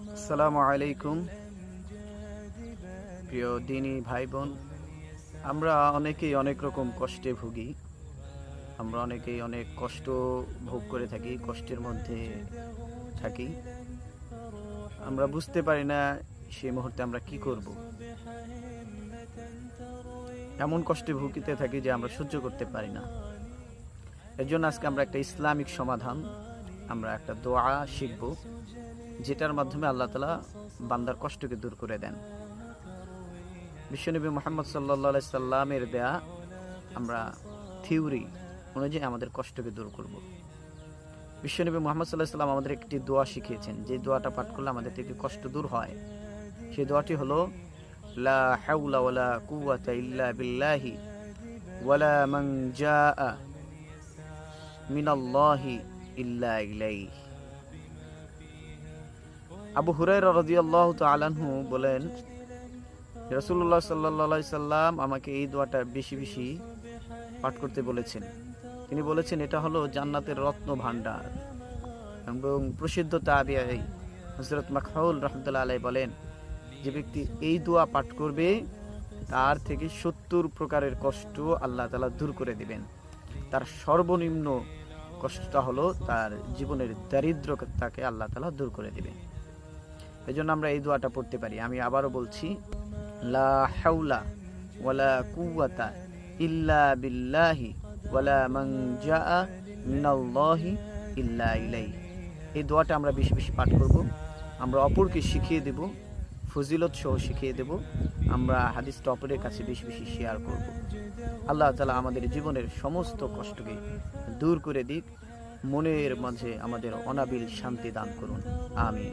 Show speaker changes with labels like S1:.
S1: আসসালামু আলাইকুম প্রিয় দিনী ভাই বোন। আমরা অনেকেই অনেক রকম কষ্টে ভুগি। আমরা অনেকেই অনেক কষ্ট ভোগ করে থাকি, কষ্টের মধ্যে থাকি। আমরা বুঝতে পারি না সেই মুহূর্তে আমরা কি করব। এমন কষ্টে ভুগিতে থাকি যে আমরা সহ্য করতে পারি না। এর জন্য আজকে আমরা একটা ইসলামিক সমাধান, আমরা একটা দোয়া শিখব, যেটার মাধ্যমে আল্লাহ তাআলা বান্দার কষ্টকে দূর করে দেন। বিশ্বনবী মুহাম্মদ সাল্লাল্লাহু আলাইহি সাল্লামের দেয়া আমরা থিওরি অনুযায়ী আমাদের কষ্টকে দূর করব। বিশ্বনবী মুহাম্মদ সাল্লাল্লাহু আলাইহি সাল্লাম আমাদের একটি দোয়া শিখিয়েছেন, যে দোয়াটা পাঠ করলে আমাদের থেকে কষ্ট দূর হয়। সেই দোয়াটি হলো লা হাওলা ওয়ালা কুওয়াতা ইল্লা বিল্লাহি ওয়ালা মানজাআ মিনাল্লাহি ইল্লা ইলাইহি। আবু হুরায়রা রাদিয়াল্লাহু তাআলা আনহু বলেন, রাসূলুল্লাহ সাল্লাল্লাহু আলাইহি সাল্লাম আমাকে এই দোয়াটা বেশি বেশি পাঠ করতে বলেছেন। তিনি বলেছেন এটা হলো জান্নাতের রত্ন ভাণ্ডার। এবং প্রসিদ্ধ তাবিঈ হযরত মাকহুল রাহমাতুল্লাহ আলাইহি বলেন, যে ব্যক্তি এই দোয়া পাঠ করবে তার থেকে 70 প্রকারের কষ্ট আল্লাহ তাআলা দূর করে দিবেন। তার সর্বনিম্ন কষ্টটা হলো তার জীবনের দারিদ্রতাকে আল্লাহ তাআলা দূর করে দিবেন। এজন্য আমরা এই দোয়াটা পড়তে পারি। আমি আবারও বলছি, লা হাওলা ওয়ালা কুওয়াতা ইল্লা বিল্লাহি ওয়ালা মানজাআ মিনাল্লাহি ইল্লা ইলাইহি। এই দোয়াটা আমরা বেশি বেশি পাঠ করব। আমরা অপরকে শিখিয়ে দেব, ফজিলত সহ শিখিয়ে দেব। আমরা হাদিসটা অপরের কাছে বেশি বেশি শেয়ার করব। আল্লাহ তাআলা আমাদের জীবনের সমস্ত কষ্টকে দূর করে দিক, মনের মাঝে আমাদের অনাবিল শান্তি দান করুন। আমিন।